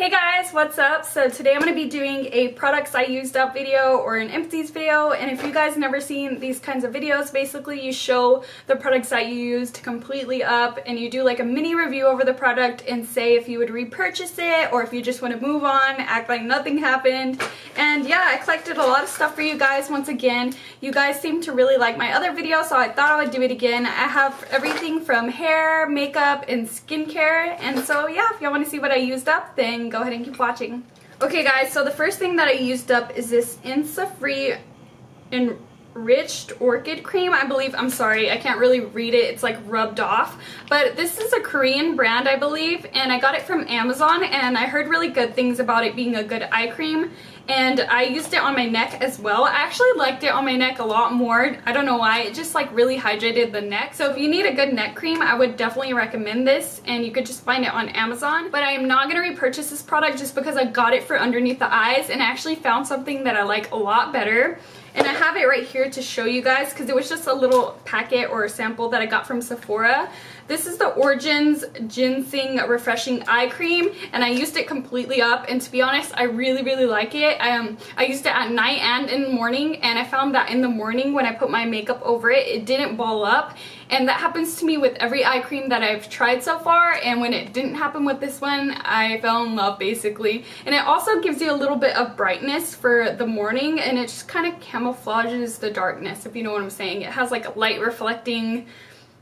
Hey guys, what's up? So today I'm going to be doing a products I used up video or an empties video, and if you guys never seen these kinds of videos, basically you show the products that you used completely up and you do like a mini review over the product and say if you would repurchase it or if you just want to move on, act like nothing happened. And yeah, I collected a lot of stuff for you guys once again. You guys seem to really like my other video, so I thought I would do it again. I have everything from hair, makeup, and skincare, and so yeah, if y'all want to see what I used up, then go ahead and keep watching. Okay guys, so the first thing that I used up is this Innisfree enriched orchid cream, I believe. I'm sorry, I can't really read it, it's like rubbed off, but this is a Korean brand, I believe, and I got it from Amazon, and I heard really good things about it being a good eye cream, and I used it on my neck as well. I actually liked it on my neck a lot more. I don't know why, it just like really hydrated the neck. So if you need a good neck cream, I would definitely recommend this, and you could just find it on Amazon. But I am not going to repurchase this product just because I got it for underneath the eyes and I actually found something that I like a lot better. And I have it right here to show you guys because it was just a little packet or a sample that I got from Sephora. This is the Orgins Ginzing Refreshing Eye Cream, and I used it completely up, and to be honest, I really like it. I used it at night and in the morning, and I found that in the morning when I put my makeup over it, it didn't ball up, and that happens to me with every eye cream that I've tried so far, and when it didn't happen with this one, I fell in love basically. And it also gives you a little bit of brightness for the morning, and it just kind of camouflages the darkness, if you know what I'm saying. It has like light reflecting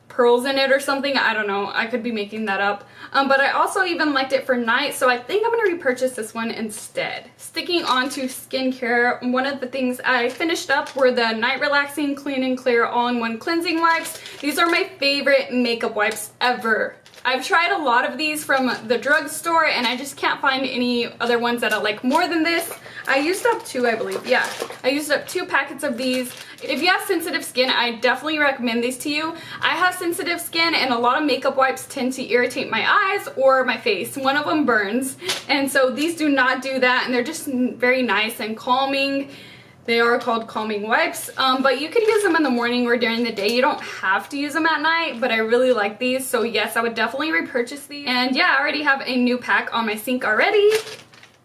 pearls in it or something, I don't know, I could be making that up. But I also even liked it for night, so I think I'm going to repurchase this one instead. Sticking on to skincare, one of the things I finished up were the Night Relaxing Clean and Clear All-in-One Cleansing Wipes. These are my favorite makeup wipes ever. I've tried a lot of these from the drugstore and I just can't find any other ones that I like more than this. I used up two, I believe. Yeah, I used up 2 packets of these. If you have sensitive skin, I definitely recommend these to you. I have sensitive skin and a lot of makeup wipes tend to irritate my eyes or my face. One of them burns, and so these do not do that, and they're just very nice and calming. They are called calming wipes, but you could use them in the morning or during the day. You don't have to use them at night, but I really like these, so yes, I would definitely repurchase these. And yeah, I already have a new pack on my sink already.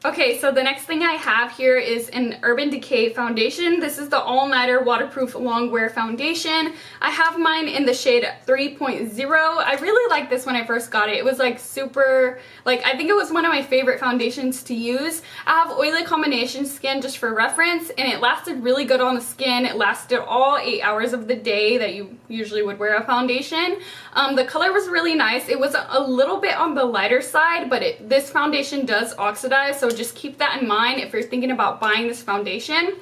Okay, so the next thing I have here is an Urban Decay foundation. This is the all-nighter waterproof long wear foundation. I have mine in the shade 3.0. I really liked this when I first got it. It was like super, like I think it was one of my favorite foundations to use. I have oily combination skin just for reference, and it lasted really good on the skin. It lasted all 8 hours of the day that you usually would wear a foundation. The color was really nice. It was a little bit on the lighter side, but this foundation does oxidize, so just keep that in mind if you're thinking about buying this foundation.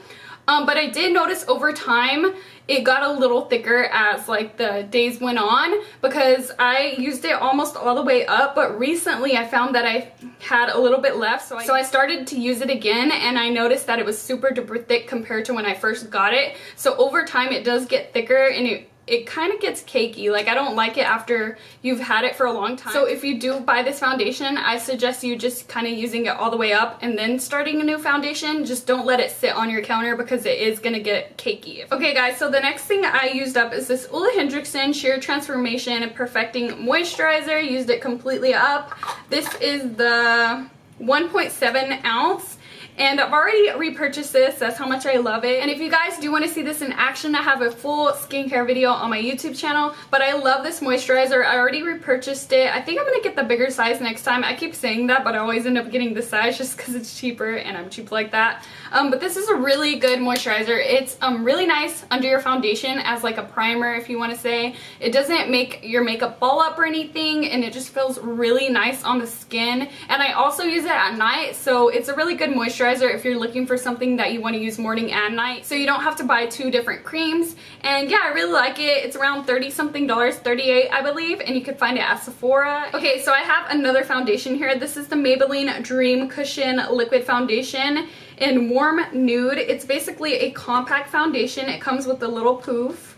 But I did notice over time it got a little thicker as like the days went on because I used it almost all the way up, but recently I found that I had a little bit left, so I started to use it again, and I noticed that it was super duper thick compared to when I first got it. So over time it does get thicker, and it kind of gets cakey. Like, I don't like it after you've had it for a long time. So if you do buy this foundation, I suggest you just kind of using it all the way up and then starting a new foundation. Just don't let it sit on your counter because it is gonna get cakey. Okay guys, so the next thing I used up is this Ole Hendrickson Sheer Transformation Perfecting Moisturizer. Used it completely up. This is the 1.7 ounce. And I've already repurchased this. That's how much I love it. And if you guys do want to see this in action, I have a full skincare video on my YouTube channel. But I love this moisturizer. I already repurchased it. I think I'm going to get the bigger size next time. I keep saying that, but I always end up getting this size just because it's cheaper and I'm cheap like that. But this is a really good moisturizer. It's really nice under your foundation as like a primer, if you want to say. It doesn't make your makeup ball up or anything, and it just feels really nice on the skin. And I also use it at night, so it's a really good moisturizer if you're looking for something that you want to use morning and night, so you don't have to buy 2 different creams. And yeah, I really like it. It's around $30 something, $38 I believe, and you can find it at Sephora. Okay, so I have another foundation here. This is the Maybelline Dream Cushion Liquid Foundation in Warm Nude. It's basically a compact foundation. It comes with a little poof.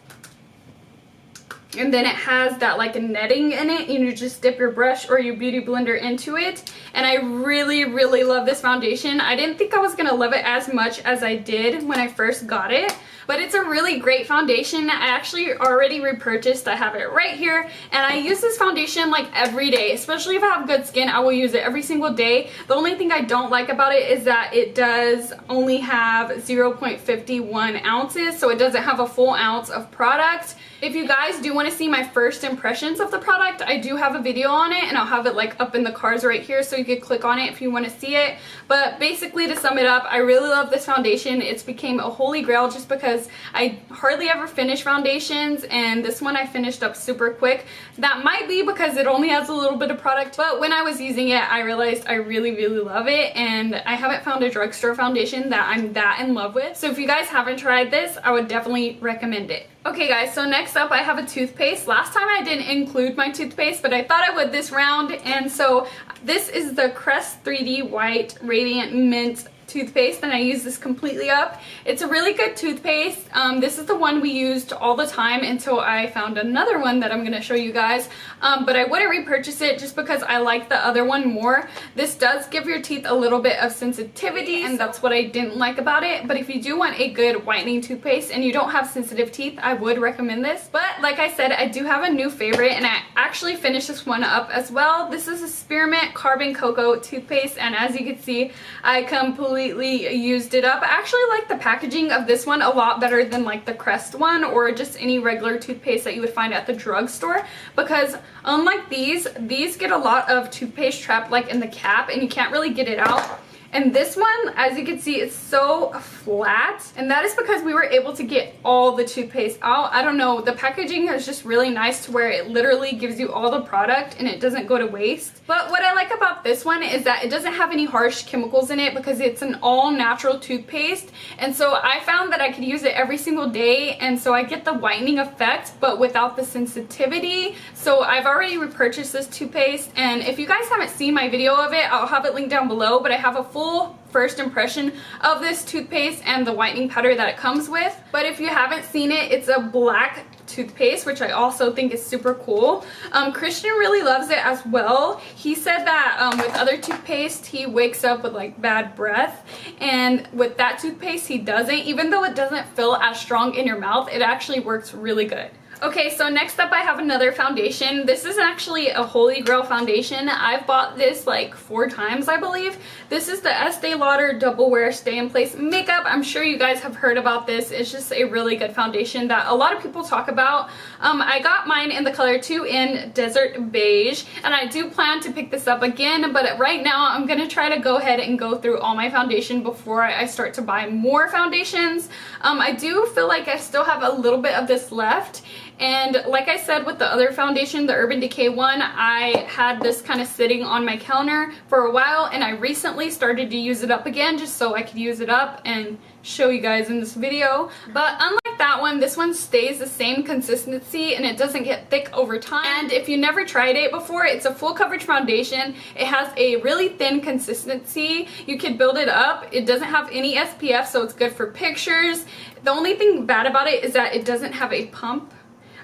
and then it has that like a netting in it, and you just dip your brush or your beauty blender into it. And I really love this foundation. I didn't think I was gonna love it as much as I did when I first got it, but it's a really great foundation. I actually already repurchased. I have it right here, and I use this foundation like every day, especially if I have good skin. I will use it every single day. The only thing I don't like about it is that it does only have 0.51 ounces, so it doesn't have a full ounce of product. If you guys do want to see my first impressions of the product, I do have a video on it, and I'll have it like up in the cards right here, so you could click on it if you want to see it. But basically, to sum it up, I really love this foundation. It's became a holy grail just because I hardly ever finish foundations, and this one I finished up super quick. That might be because it only has a little bit of product, but when I was using it, I realized I really love it, and I haven't found a drugstore foundation that I'm that in love with. So if you guys haven't tried this, I would definitely recommend it. Okay guys, so next up I have a toothpaste. Last time I didn't include my toothpaste, but I thought I would this round, and so this is the Crest 3D White Radiant Mint toothpaste, and I use this completely up. It's a really good toothpaste. This is the one we used all the time until I found another one that I'm going to show you guys, but I wouldn't repurchase it just because I like the other one more. This does give your teeth a little bit of sensitivity, and that's what I didn't like about it. But if you do want a good whitening toothpaste and you don't have sensitive teeth, I would recommend this. But like I said, I do have a new favorite, and I actually finished this one up as well. This is a Spearmint Carbon Cocoa toothpaste, and as you can see, I completely used it up. I actually like the packaging of this one a lot better than like the Crest one or just any regular toothpaste that you would find at the drugstore, because unlike these get a lot of toothpaste trapped like in the cap, and you can't really get it out. And this one, as you can see, it's so flat, and that is because we were able to get all the toothpaste out. I don't know, the packaging is just really nice to where it literally gives you all the product and it doesn't go to waste. But what I like about this one is that it doesn't have any harsh chemicals in it because it's an all-natural toothpaste, and so I found that I could use it every single day, and so I get the whitening effect but without the sensitivity. So I've already repurchased this toothpaste, and if you guys haven't seen my video of it, I'll have it linked down below, but I have a full first impression of this toothpaste and the whitening powder that it comes with. But if you haven't seen it, it's a black toothpaste, which I also think is super cool. Christian really loves it as well. He said that with other toothpaste he wakes up with like bad breath, and with that toothpaste he doesn't. Even though it doesn't feel as strong in your mouth, it actually works really good. Okay, so next up I have another foundation. This is actually a holy grail foundation. I've bought this like 4 times, I believe. This is the Estee Lauder Double Wear Stay in Place Makeup. I'm sure you guys have heard about this. It's just a really good foundation that a lot of people talk about. I got mine in the color 2 in Desert Beige, and I do plan to pick this up again, but right now I'm going to try to go ahead and go through all my foundation before I start to buy more foundations. I do feel like I still have a little bit of this left. And like I said with the other foundation, the Urban Decay one, I had this kind of sitting on my counter for a while, and I recently started to use it up again just so I could use it up and show you guys in this video. But unlike that one, this one stays the same consistency and it doesn't get thick over time. And if you never tried it before, it's a full coverage foundation. It has a really thin consistency. You could build it up. It doesn't have any SPF, so it's good for pictures. The only thing bad about it is that it doesn't have a pump.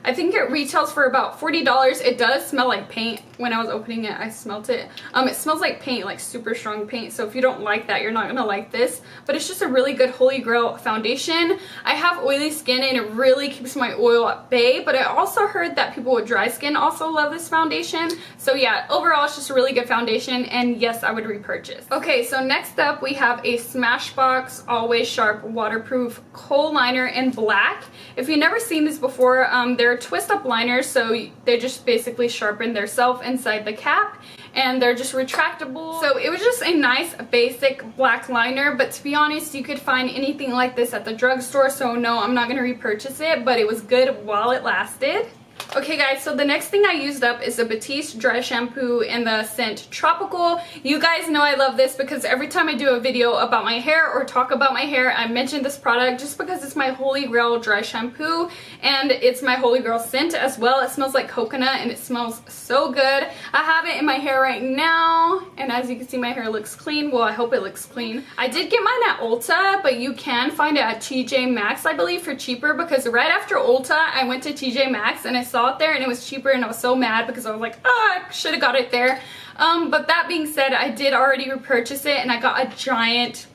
I think it retails for about $40. It does smell like paint. When I was opening it, I smelled it. It smells like paint, like super strong paint. So if you don't like that, you're not gonna like this. But it's just a really good holy grail foundation. I have oily skin and it really keeps my oil at bay. But I also heard that people with dry skin also love this foundation. So yeah, overall it's just a really good foundation. And yes, I would repurchase. Okay, so next up we have a Smashbox Always Sharp Waterproof Kohl Liner in black. If you've never seen this before, they're twist up liners, so they just basically sharpen their self inside the cap, and they're just retractable. So it was just a nice basic black liner, but to be honest, you could find anything like this at the drugstore, so no, I'm not going to repurchase it, but it was good while it lasted. Okay guys, so the next thing I used up is the Batiste Dry Shampoo in the scent Tropical. You guys know I love this because every time I do a video about my hair or talk about my hair, I mention this product just because it's my holy grail dry shampoo and it's my holy grail scent as well. It smells like coconut and it smells so good. I have it in my hair right now, and as you can see, my hair looks clean. Well, I hope it looks clean. I did get mine at Ulta, but you can find it at TJ Maxx, I believe, for cheaper, because right after Ulta, I went to TJ Maxx and I I saw it there and it was cheaper, and I was so mad because I was like, oh, I should have got it there. But that being said, I did already repurchase it, and I got a giant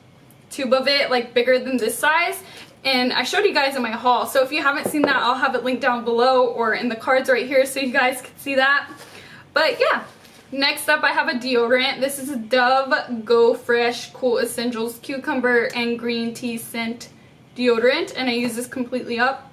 tube of it, like bigger than this size, and I showed you guys in my haul. So if you haven't seen that, I'll have it linked down below or in the cards right here so you guys can see that. But yeah, next up I have a deodorant. This is a Dove Go Fresh Cool Essentials Cucumber and Green Tea Scent deodorant, and I use this completely up.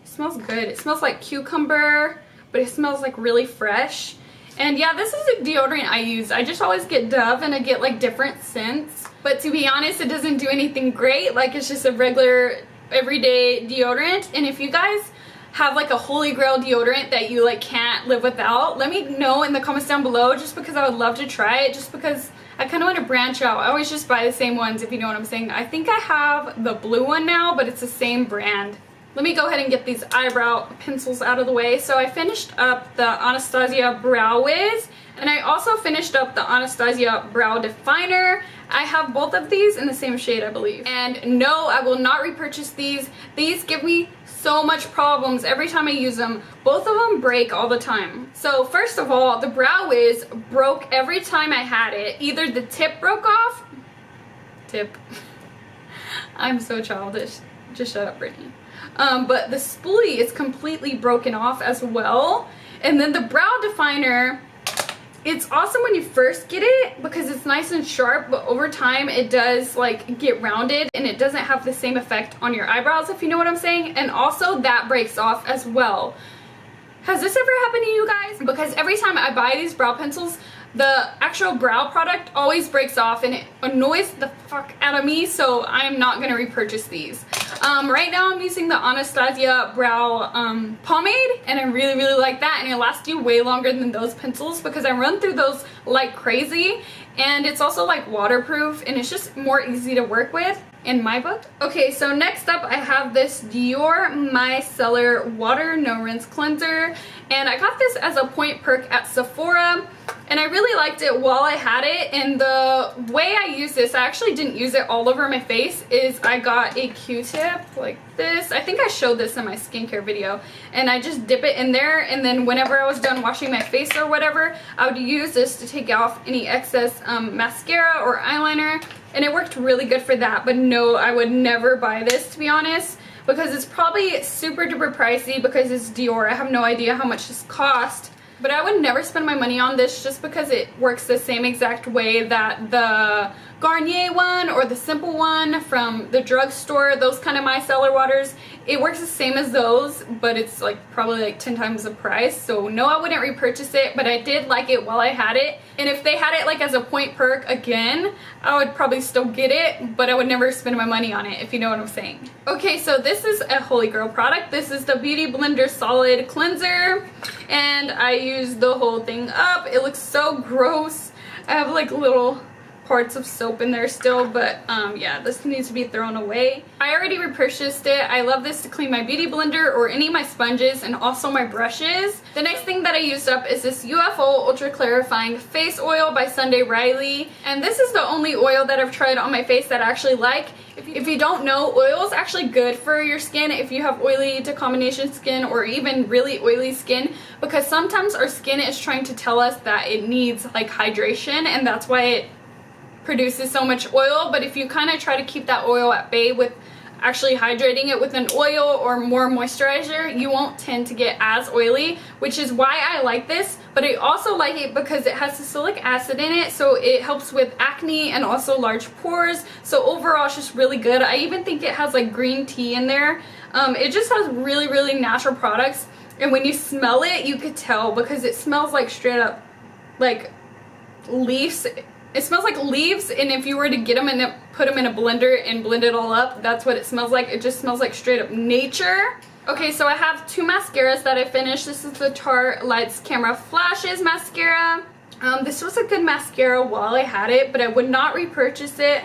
It smells good. It smells like cucumber, but it smells like really fresh. And yeah, this is a deodorant I use. I just always get Dove and I get like different scents. But to be honest, it doesn't do anything great. Like, it's just a regular everyday deodorant. And if you guys have like a holy grail deodorant that you like can't live without, let me know in the comments down below, just because I would love to try it, just because I kind of want to branch out. I always just buy the same ones, if you know what I'm saying. I think I have the blue one now, but it's the same brand. Let me go ahead and get these eyebrow pencils out of the way. So I finished up the Anastasia Brow Wiz, and I also finished up the Anastasia Brow Definer. I have both of these in the same shade, I believe. And no, I will not repurchase these. These give me so much problems every time I use them. Both of them break all the time. So first of all, the Brow Wiz broke every time I had it. Either the tip broke off. I'm so childish. Just shut up, Brittany. But the spoolie is completely broken off as well. And then the brow definer, it's awesome when you first get it because it's nice and sharp, but over time it does like get rounded and it doesn't have the same effect on your eyebrows, if you know what I'm saying. And also that breaks off as well. Has this ever happened to you guys? Because every time I buy these brow pencils, the actual brow product always breaks off and it annoys the fuck out of me, so I'm not gonna repurchase these. Right now I'm using the Anastasia Brow Pomade, and I really, really like that, and it lasts you way longer than those pencils because I run through those like crazy, and it's also like waterproof, and it's just more easy to work with in my book. Okay, so next up I have this Dior Micellar Water No Rinse Cleanser, and I got this as a point perk at Sephora, and I really liked it while I had it. And the way I use this, I actually didn't use it all over my face, is I got a Q-tip like this. I think I showed this in my skincare video, and I just dip it in there, and then whenever I was done washing my face or whatever, I would use this to take off any excess mascara or eyeliner, and it worked really good for that. But no, I would never buy this, to be honest, because it's probably super duper pricey because it's Dior. I have no idea how much this cost, but I would never spend my money on this just because it works the same exact way that the Garnier one or the Simple one from the drugstore, those kind of micellar waters, it works the same as those, but it's like probably like 10 times the price. So no, I wouldn't repurchase it, but I did like it while I had it. And if they had it like as a point perk again, I would probably still get it, but I would never spend my money on it, if you know what I'm saying. Okay, so this is a holy grail product. This is the Beauty Blender Solid Cleanser, and I used the whole thing up. It looks so gross. I have like little parts of soap in there still, but yeah, this needs to be thrown away. I already repurchased it. I love this to clean my beauty blender or any of my sponges and also my brushes. The next thing that I used up is this UFO Ultra Clarifying Face Oil by Sunday Riley, and this is the only oil that I've tried on my face that I actually like. If you don't know, oil is actually good for your skin if you have oily to combination skin or even really oily skin, because sometimes our skin is trying to tell us that it needs like hydration, and that's why it produces so much oil. But if you kind of try to keep that oil at bay with actually hydrating it with an oil or more moisturizer, you won't tend to get as oily, which is why I like this. But I also like it because it has salicylic acid in it, so it helps with acne and also large pores. So overall it's just really good. I even think it has like green tea in there. It just has really, really natural products, and when you smell it, you could tell because it smells like straight up like leaves. It smells like leaves, and if you were to get them and put them in a blender and blend it all up, that's what it smells like. It just smells like straight up nature. Okay, so I have two mascaras that I finished. This is the Tarte Lights Camera Flashes mascara. This was a good mascara while I had it, but I would not repurchase it.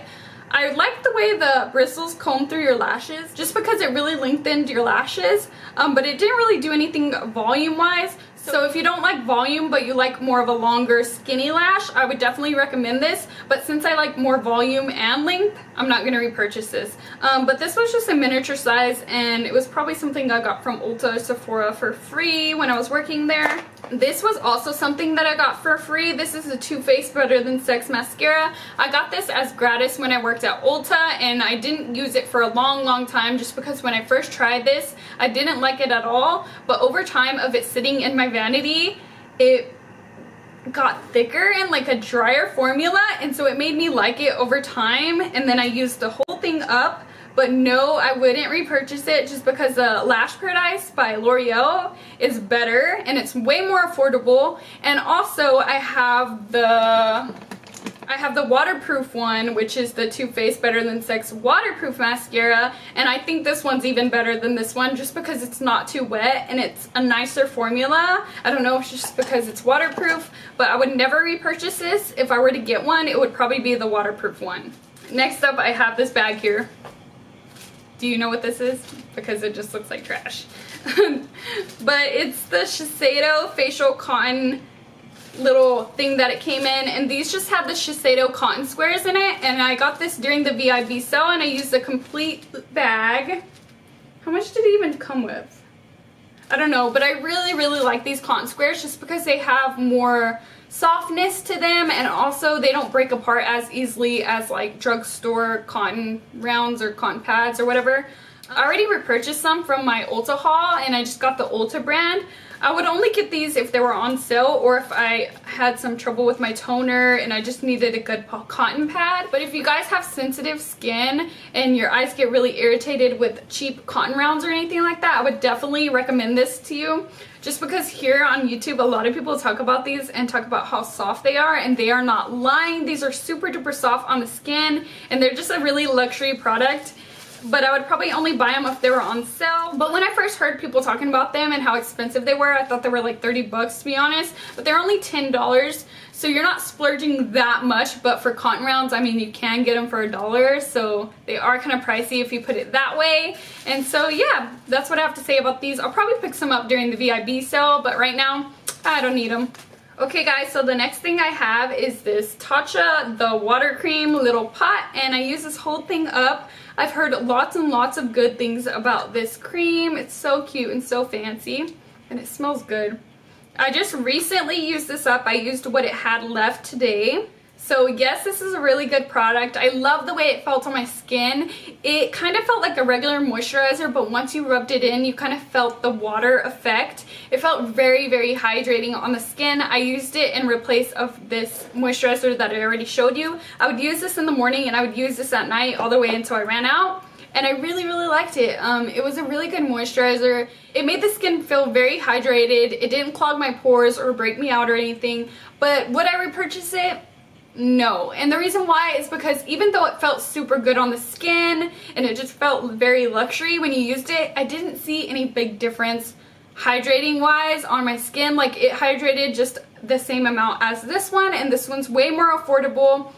I like the way the bristles comb through your lashes just because it really lengthened your lashes, but it didn't really do anything volume wise. So if you don't like volume but you like more of a longer skinny lash, I would definitely recommend this. But since I like more volume and length, I'm not going to repurchase this. But this was just a miniature size, and it was probably something I got from Ulta or Sephora for free when I was working there. This was also something that I got for free. This is the Too Faced Better Than Sex mascara. I got this as gratis when I worked at Ulta, and I didn't use it for a long time just because when I first tried this, I didn't like it at all. But over time of it sitting in my vanity, it got thicker and like a drier formula, and so it made me like it over time, and then I used the whole thing up. But no, I wouldn't repurchase it just because the Lash Paradise by L'Oreal is better and it's way more affordable. And also I have the waterproof one, which is the Too Faced Better Than Sex waterproof mascara, and I think this one's even better than this one just because it's not too wet and it's a nicer formula. I don't know if it's just because it's waterproof, but I would never repurchase this. If I were to get one, it would probably be the waterproof one. Next up, I have this bag here. Do you know what this is? Because it just looks like trash. But it's the Shiesado facial cotton little thing that it came in, and these just have the Shiesado cotton squares in it, and I got this during the VIB sale, and I used the complete bag. How much did it even come with? I don't know, but I really like these cotton squares just because they have more softness to them, and also they don't break apart as easily as like drugstore cotton rounds or cotton pads or whatever. I already repurchased some from my Ulta haul, and I just got the Ulta brand. I would only get these if they were on sale or if I had some trouble with my toner and I just needed a good cotton pad. But if you guys have sensitive skin and your eyes get really irritated with cheap cotton rounds or anything like that, I would definitely recommend this to you. Just because here on YouTube, a lot of people talk about these and talk about how soft they are, and they are not lying. These are super duper soft on the skin, and they're just a really luxury product. But I would probably only buy them if they were on sale. But when I first heard people talking about them and how expensive they were, I thought they were like 30 bucks to be honest. But they're only $10, so you're not splurging that much. But for cotton rounds, I mean, you can get them for $1, so they are kind of pricey if you put it that way. And so yeah, that's what I have to say about these. I'll probably pick some up during the VIB sale, but right now, I don't need them. Okay guys, so the next thing I have is this Tacha The Water Cream little pot, and I use this whole thing up. I've heard lots and lots of good things about this cream. It's so cute and so fancy, and it smells good. I just recently used this up. I used what it had left today. So yes, this is a really good product. I love the way it felt on my skin. It kind of felt like a regular moisturizer, but once you rubbed it in, you kind of felt the water effect. It felt very hydrating on the skin. I used it in replace of this moisturizer that I already showed you. I would use this in the morning and I would use this at night all the way until I ran out. And I really liked it. It was a really good moisturizer. It made the skin feel very hydrated. It didn't clog my pores or break me out or anything. But would I repurchase it? No. And the reason why is because even though it felt super good on the skin and it just felt very luxury when you used it, I didn't see any big difference hydrating wise on my skin. Like, it hydrated just the same amount as this one, and this one's way more affordable.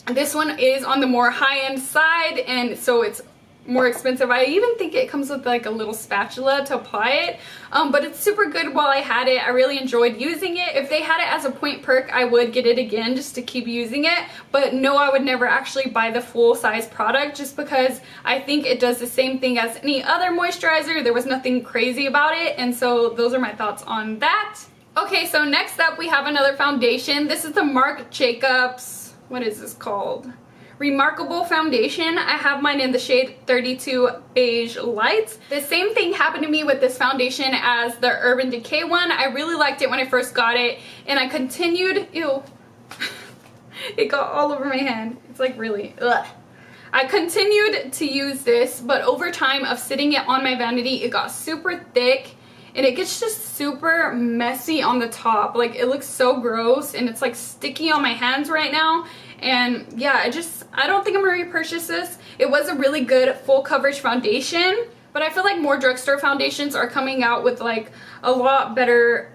This one is on the more high-end side, and so it's more expensive. I even think it comes with like a little spatula to apply it, but it's super good while I had it. I really enjoyed using it. If they had it as a point perk, I would get it again just to keep using it, but no, I would never actually buy the full size product just because I think it does the same thing as any other moisturizer. There was nothing crazy about it, and so those are my thoughts on that. Okay, so next up we have another foundation. This is the Marc Jacobs, what is this called? Remarkable foundation. I have mine in the shade 32 Beige Light. The same thing happened to me with this foundation as the Urban Decay one. I really liked it when I first got it, and I continued, ew, it got all over my hand. It's like really, ugh. I continued to use this, but over time of sitting it on my vanity, it got super thick, and it gets just super messy on the top. Like, it looks so gross, and it's like sticky on my hands right now. And yeah, I don't think I'm gonna repurchase this. It was a really good full coverage foundation, but I feel like more drugstore foundations are coming out with like a lot better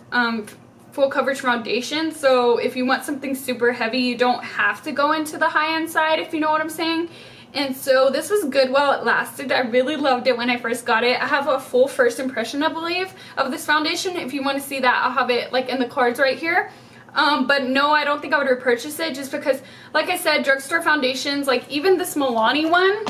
full coverage foundation. So if you want something super heavy, you don't have to go into the high-end side, if you know what I'm saying. And so this was good while it lasted. I really loved it when I first got it. I have a full first impression, I believe, of this foundation. If you want to see that, I'll have it like in the cards right here. But no, I don't think I would repurchase it just because, like I said, drugstore foundations, like even this Milani one,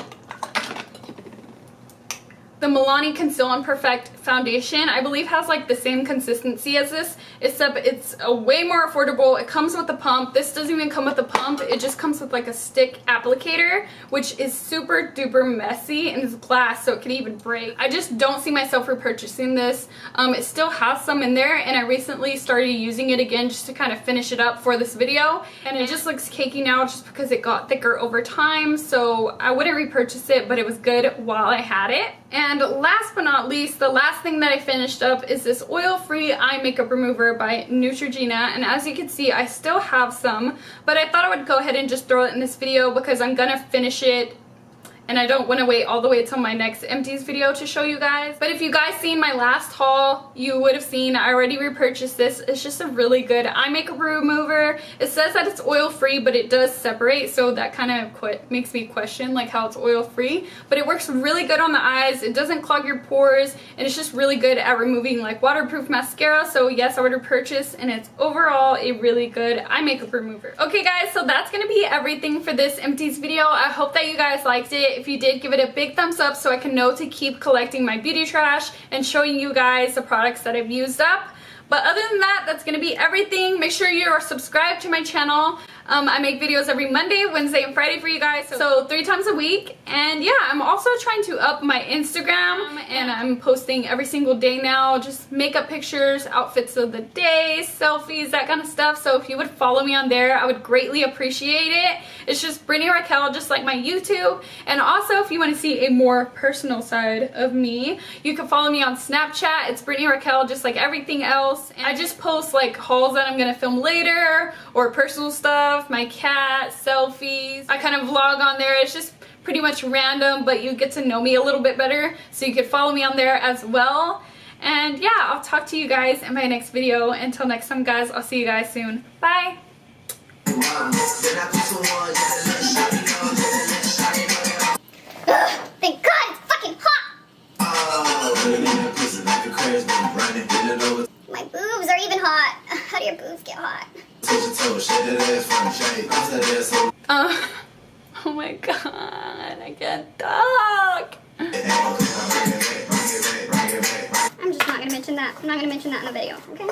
the Milani Conceal and Perfect foundation, I believe has like the same consistency as this, except it's a way more affordable. It comes with a pump. This doesn't even come with a pump. It just comes with like a stick applicator, which is super duper messy, and it's glass, so it could even break. I just don't see myself repurchasing this. It still has some in there, and I recently started using it again just to kind of finish it up for this video, and it just looks cakey now just because it got thicker over time, so I wouldn't repurchase it, but it was good while I had it. And last but not least, the last thing that I finished up is this oil-free eye makeup remover by Neutragena, and as you can see, I still have some, but I thought I would go ahead and just throw it in this video because I'm gonna finish it and I don't want to wait all the way till my next Empties video to show you guys. But if you guys seen my last haul, you would have seen I already repurchased this. It's just a really good eye makeup remover. It says that it's oil free, but it does separate, so that kind of makes me question like how it's oil free. But it works really good on the eyes. It doesn't clog your pores, and it's just really good at removing like waterproof mascara. So yes, I would repurchase, and it's overall a really good eye makeup remover. Okay guys, so that's gonna be everything for this Empties video. I hope that you guys liked it. If you did, give it a big thumbs up so I can know to keep collecting my beauty trash and showing you guys the products that I've used up. But other than that, that's going to be everything. Make sure you are subscribed to my channel. I make videos every Monday, Wednesday, and Friday for you guys, so 3 times a week. And yeah, I'm also trying to up my Instagram, and I'm posting every single day now, just makeup pictures, outfits of the day, selfies, that kind of stuff. So if you would follow me on there, I would greatly appreciate it. It's just BritanyRaquell, just like my YouTube. And also, if you want to see a more personal side of me, you can follow me on Snapchat. It's BritanyRaquell, just like everything else. And I just post like hauls that I'm gonna film later, or personal stuff, my cat, selfies. I kind of vlog on there. It's just pretty much random, but you get to know me a little bit better, so you could follow me on there as well. And yeah, I'll talk to you guys in my next video. Until next time guys, I'll see you guys soon. Bye! Thank God it's fucking hot! My boobs are even hot. How do your boobs get hot? Oh my God, I can't talk. I'm just not gonna mention that. I'm not gonna mention that in the video, okay?